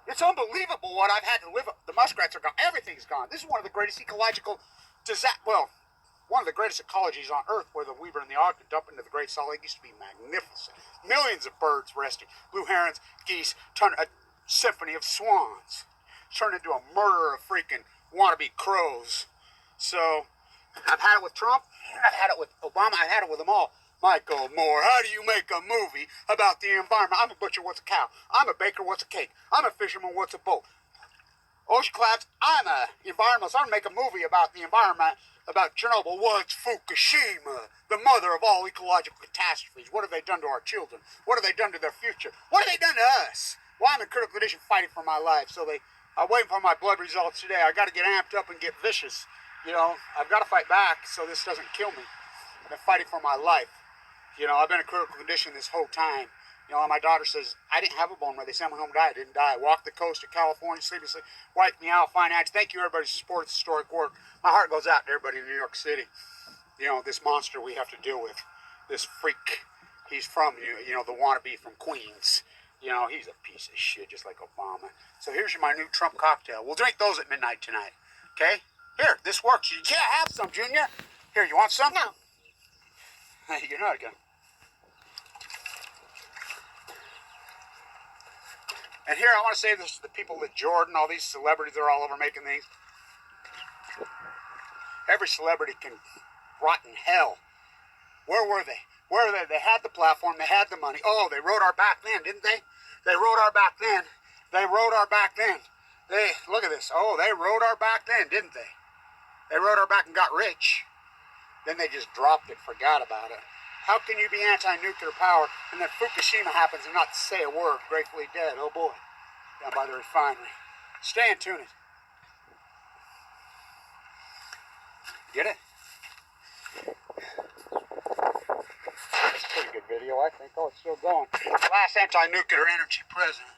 It's unbelievable what I've had to live with. The muskrats are gone. Everything's gone. This is one of the greatest ecological disaster. Well, one of the greatest ecologies on Earth, where the Weaver and the Ogden dump into the Great Salt Lake, used to be magnificent. Millions of birds resting. Blue herons, geese, a symphony of swans. Turned into a murder of freaking wannabe crows. So, I've had it with Trump. I've had it with Obama. I've had it with them all. Michael Moore, how do you make a movie about the environment? I'm a butcher, what's a cow? I'm a baker, what's a cake? I'm a fisherman, what's a boat? Ocean Collapse, I'm an environmentalist. I'm going to make a movie about the environment, about Chernobyl. What's Fukushima, the mother of all ecological catastrophes? What have they done to our children? What have they done to their future? What have they done to us? Well, I'm in critical condition fighting for my life, so I'm waiting for my blood results today. I got to get amped up and get vicious. You know, I've got to fight back so this doesn't kill me. I've been fighting for my life. You know, I've been in critical condition this whole time. You know, my daughter says, I didn't have a bone where they sent me home to die. I didn't die. I walked the coast of California, sleeplessly, wiped me out, fine acts. Thank you, everybody, who supports historic work. My heart goes out to everybody in New York City. You know, this monster we have to deal with. This freak. He's from, you know, the wannabe from Queens. You know, he's a piece of shit, just like Obama. So here's my new Trump cocktail. We'll drink those at midnight tonight. Okay? Here, this works. You can't have some, Junior. Here, you want some? No. Hey, you're not gonna. And here, I want to say this to the people at Jordan, all these celebrities that are all over making these. Every celebrity can rot in hell. Where were they? Where were they? They had the platform. They had the money. Oh, they rode our back then, didn't they? They rode our back then. They rode our back then. Look at this. Oh, they rode our back then, didn't they? They rode our back and got rich. Then they just dropped it, forgot about it. How can you be anti-nuclear power and then Fukushima happens and not say a word? Gratefully Dead, oh boy. Down by the refinery. Stay and tune it. Get it? That's a pretty good video, I think. Oh, it's still going. Last anti-nuclear energy president.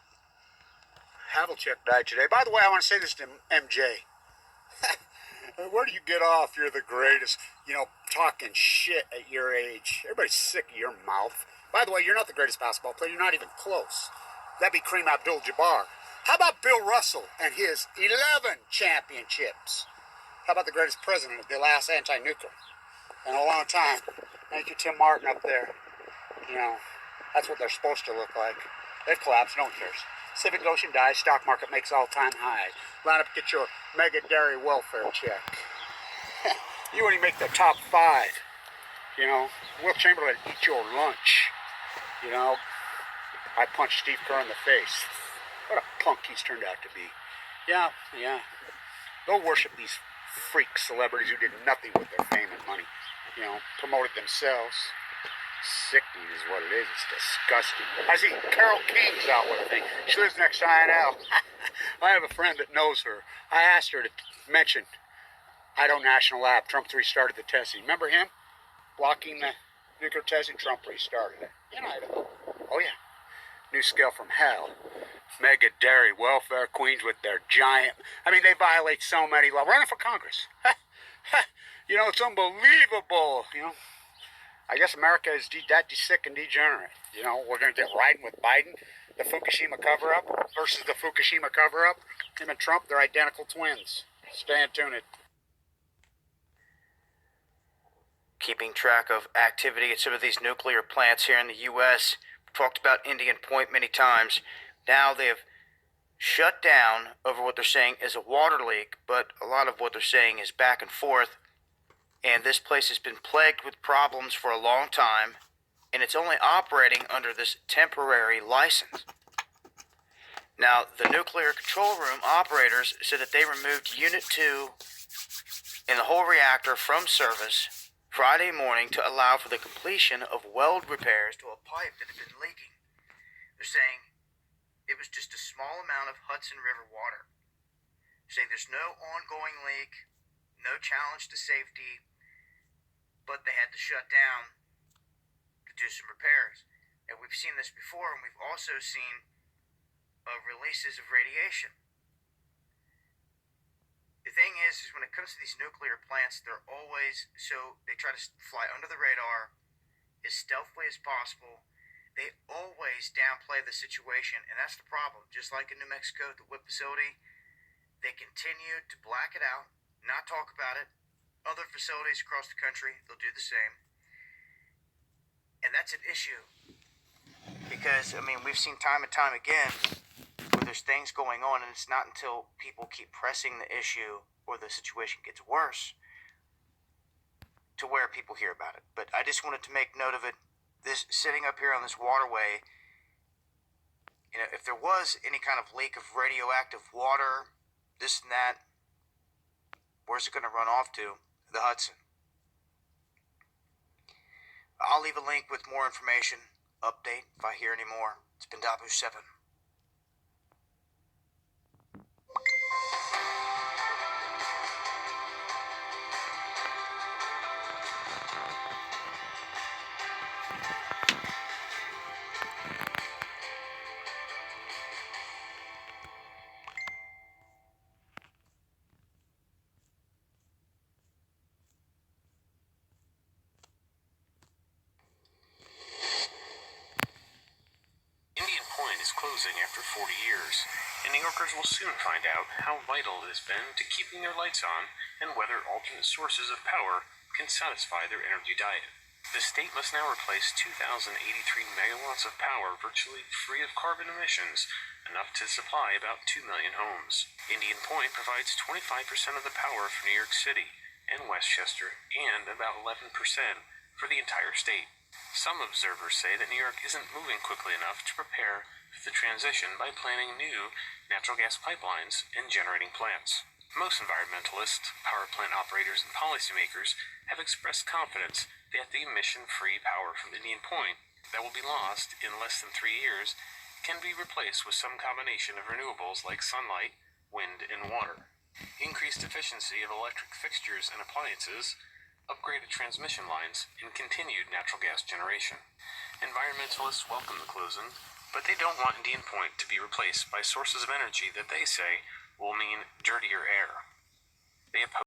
Havlicek died today. By the way, I want to say this to MJ. Where do you get off? You're the greatest. You know, talking shit at your age. Everybody's sick of your mouth. By the way, you're not the greatest basketball player. You're not even close. That'd be Kareem Abdul-Jabbar. How about Bill Russell and his 11 championships? How about the greatest president of the last anti-nuclear in a long time? Thank you, Tim Martin up there. You know, that's what they're supposed to look like. They've collapsed. No one cares. Civic Ocean dies. Stock market makes all-time highs. Line up, get your mega dairy welfare check. You wouldn't make the top 5. You know, Will Chamberlain eat your lunch. You know, I punched Steve Kerr in the face. What a punk he's turned out to be. Yeah. They'll worship these freak celebrities who did nothing with their fame and money. You know, promoted themselves. Sickening is what it is. It's disgusting. I see Carol King's out with a thing. She lives next to INL. I have a friend that knows her. I asked her to mention Idaho National Lab. Trump restarted the testing. Remember him? Blocking the nuclear testing. Trump restarted it. In Idaho. Oh, yeah. New scale from hell. Mega dairy welfare queens with their giant... I mean, they violate so many laws. Running for Congress. You know, it's unbelievable. You know, I guess America is that sick and degenerate. You know, we're going to get riding with Biden, the Fukushima cover-up versus the Fukushima cover-up. Him and Trump, they're identical twins. Stay tuned. Keeping track of activity at some of these nuclear plants here in the U.S. We've talked about Indian Point many times. Now they have shut down over what they're saying is a water leak, but a lot of what they're saying is back and forth. And this place has been plagued with problems for a long time, and it's only operating under this temporary license. Now, the nuclear control room operators said that they removed Unit 2 and the whole reactor from service Friday morning to allow for the completion of weld repairs to a pipe that had been leaking. They're saying it was just a small amount of Hudson River water. They're saying there's no ongoing leak, no challenge to safety, but they had to shut down to do some repairs. And we've seen this before, and we've also seen releases of radiation. The thing is when it comes to these nuclear plants, they're always, so they try to fly under the radar as stealthily as possible, They always downplay the situation, and that's the problem. Just like in New Mexico at the WIP facility, they continue to black it out, not talk about it. Other facilities across the country, they'll do the same. And that's an issue. Because, I mean, we've seen time and time again where there's things going on, and it's not until people keep pressing the issue or the situation gets worse to where people hear about it. But I just wanted to make note of it. This sitting up here on this waterway, you know, if there was any kind of leak of radioactive water, this and that, where's it going to run off to? The Hudson. I'll leave a link with more information, update if I hear any more. It's been Dabu7. Indian Point is closing after 40 years, and New Yorkers will soon find out how vital it has been to keeping their lights on and whether alternate sources of power can satisfy their energy diet. The state must now replace 2,083 megawatts of power virtually free of carbon emissions, enough to supply about 2 million homes. Indian Point provides 25% of the power for New York City and Westchester, and about 11% for the entire state. Some observers say that New York isn't moving quickly enough to prepare for the transition by planning new natural gas pipelines and generating plants. Most environmentalists, power plant operators, and policymakers have expressed confidence that the emission-free power from Indian Point that will be lost in less than 3 years can be replaced with some combination of renewables like sunlight, wind, and water. Increased efficiency of electric fixtures and appliances, upgraded transmission lines, and continued natural gas generation. Environmentalists welcome the closing, but they don't want Indian Point to be replaced by sources of energy that they say will mean dirtier air. They oppose